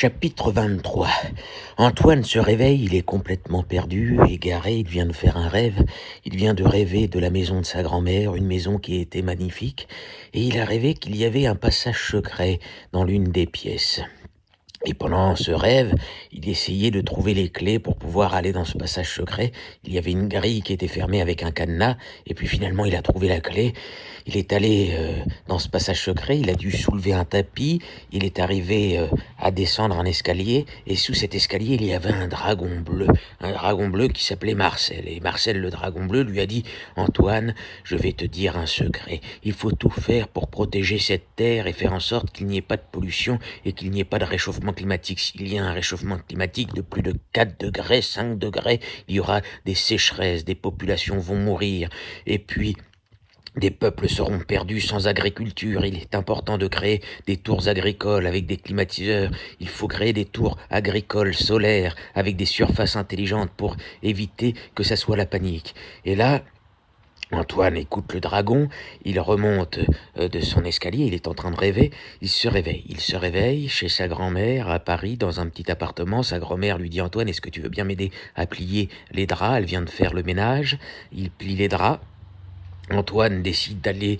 Chapitre 23. Antoine se réveille, il est complètement perdu, égaré, il vient de faire un rêve. Il vient de rêver de la maison de sa grand-mère, une maison qui était magnifique, et il a rêvé qu'il y avait un passage secret dans l'une des pièces. Et pendant ce rêve, il essayait de trouver les clés pour pouvoir aller dans ce passage secret. Il y avait une grille qui était fermée avec un cadenas, et puis finalement il a trouvé la clé. Il est allé dans ce passage secret, il a dû soulever un tapis, il est arrivé à descendre un escalier, et sous cet escalier il y avait un dragon bleu qui s'appelait Marcel. Et Marcel le dragon bleu lui a dit « Antoine, je vais te dire un secret. Il faut tout faire pour protéger cette terre et faire en sorte qu'il n'y ait pas de pollution et qu'il n'y ait pas de réchauffement climatique. S'il y a un réchauffement climatique de plus de 4 degrés, 5 degrés, il y aura des sécheresses, des populations vont mourir, et puis des peuples seront perdus sans agriculture. Il est important de créer des tours agricoles avec des climatiseurs. Il faut créer des tours agricoles solaires avec des surfaces intelligentes pour éviter que ça soit la panique. » Et là, Antoine écoute le dragon, il remonte de son escalier, il est en train de rêver, il se réveille chez sa grand-mère à Paris dans un petit appartement. Sa grand-mère lui dit « Antoine, est-ce que tu veux bien m'aider à plier les draps ?» Elle vient de faire le ménage, il plie les draps. Antoine décide d'aller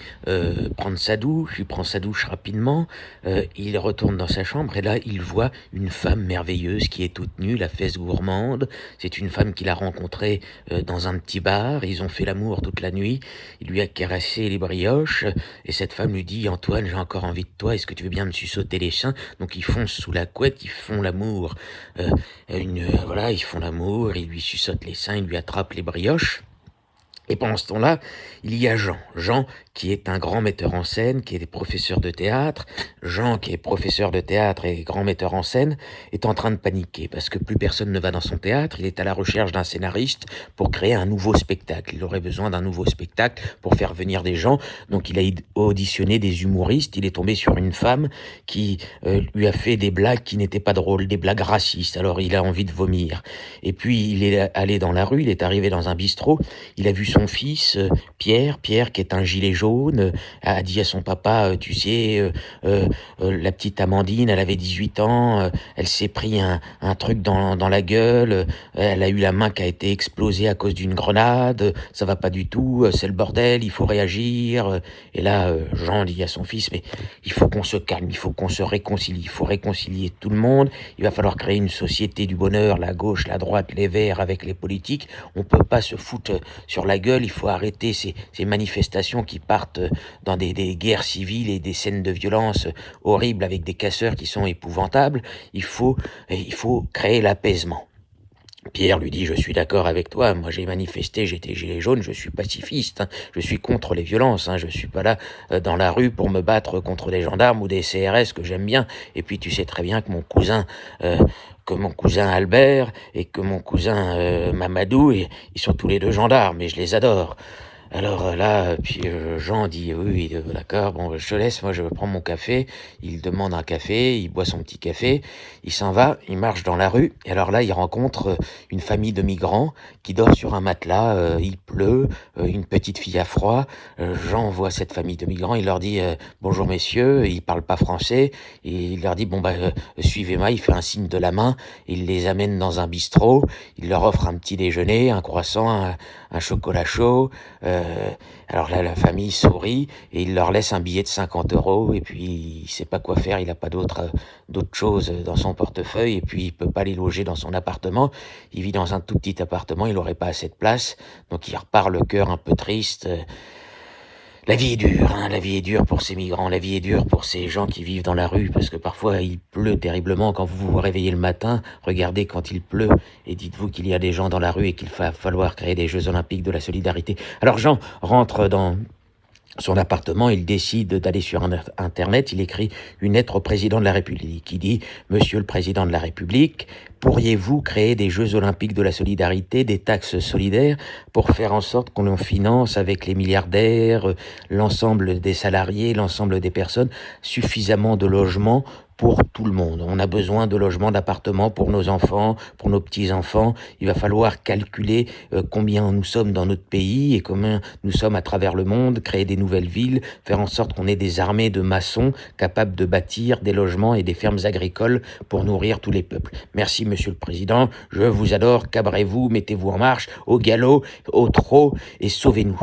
prendre sa douche, il prend sa douche rapidement, il retourne dans sa chambre et là il voit une femme merveilleuse qui est toute nue, la fesse gourmande. C'est une femme qu'il a rencontrée dans un petit bar, ils ont fait l'amour toute la nuit, il lui a caressé les brioches et cette femme lui dit « Antoine, j'ai encore envie de toi, est-ce que tu veux bien me suçoter les seins ?» Donc ils foncent sous la couette, ils font l'amour, voilà, ils font l'amour, il lui suçote les seins, il lui attrape les brioches. Et pendant ce temps-là, il y a Jean qui est un grand metteur en scène, qui est professeur de théâtre. Jean, qui est professeur de théâtre et grand metteur en scène, est en train de paniquer parce que plus personne ne va dans son théâtre. Il est à la recherche d'un scénariste pour créer un nouveau spectacle. Il aurait besoin d'un nouveau spectacle pour faire venir des gens. Donc il a auditionné des humoristes. Il est tombé sur une femme qui lui a fait des blagues qui n'étaient pas drôles, des blagues racistes. Alors il a envie de vomir. Et puis il est allé dans la rue, il est arrivé dans un bistrot. Il a vu son fils, Pierre qui est un gilet jaune, a dit à son papa, tu sais, la petite Amandine, elle avait 18 ans, elle s'est pris un truc dans la gueule, elle a eu la main qui a été explosée à cause d'une grenade, ça va pas du tout, c'est le bordel, il faut réagir. Et là, Jean dit à son fils, mais il faut qu'on se calme, il faut qu'on se réconcilie, il faut réconcilier tout le monde, il va falloir créer une société du bonheur, la gauche, la droite, les verts avec les politiques, on peut pas se foutre sur la gueule, il faut arrêter ces manifestations qui partent dans des guerres civiles et des scènes de violence horribles avec des casseurs qui sont épouvantables. Il faut créer l'apaisement. Pierre lui dit « Je suis d'accord avec toi, moi j'ai manifesté, j'étais gilet jaune, je suis pacifiste, hein, je suis contre les violences, hein, je suis pas là dans la rue pour me battre contre des gendarmes ou des CRS que j'aime bien. Et puis tu sais très bien que mon cousin Albert et que mon cousin Mamadou, ils sont tous les deux gendarmes et je les adore. » Alors là, puis Jean dit « Oui, d'accord, bon, je te laisse, moi je prends mon café. » Il demande un café, il boit son petit café, il s'en va, il marche dans la rue. Et alors là, il rencontre une famille de migrants qui dort sur un matelas, il pleut, une petite fille a froid. Jean voit cette famille de migrants, il leur dit « Bonjour messieurs », ils parlent pas français, et il leur dit « Bon suivez-moi », il fait un signe de la main, il les amène dans un bistrot, il leur offre un petit déjeuner, un croissant, un chocolat chaud. Alors là, la famille sourit et il leur laisse un billet de 50 € et puis il sait pas quoi faire, il a pas d'autres choses dans son portefeuille et puis il peut pas les loger dans son appartement. Il vit dans un tout petit appartement, il aurait pas assez de place, donc il repart le cœur un peu triste. La vie est dure, hein, la vie est dure pour ces migrants, la vie est dure pour ces gens qui vivent dans la rue, parce que parfois il pleut terriblement quand vous vous réveillez le matin, regardez quand il pleut, et dites-vous qu'il y a des gens dans la rue et qu'il va falloir créer des Jeux Olympiques de la solidarité. Alors Jean rentre dans son appartement, il décide d'aller sur Internet, il écrit une lettre au président de la République. Il dit « Monsieur le président de la République, pourriez-vous créer des Jeux Olympiques de la solidarité, des taxes solidaires pour faire en sorte qu'on en finance avec les milliardaires, l'ensemble des salariés, l'ensemble des personnes, suffisamment de logements pour tout le monde. On a besoin de logements, d'appartements pour nos enfants, pour nos petits-enfants. Il va falloir calculer combien nous sommes dans notre pays et combien nous sommes à travers le monde, créer des nouvelles villes, faire en sorte qu'on ait des armées de maçons capables de bâtir des logements et des fermes agricoles pour nourrir tous les peuples. Merci, Monsieur le Président. Je vous adore. Cabrez-vous, mettez-vous en marche, au galop, au trot et sauvez-nous.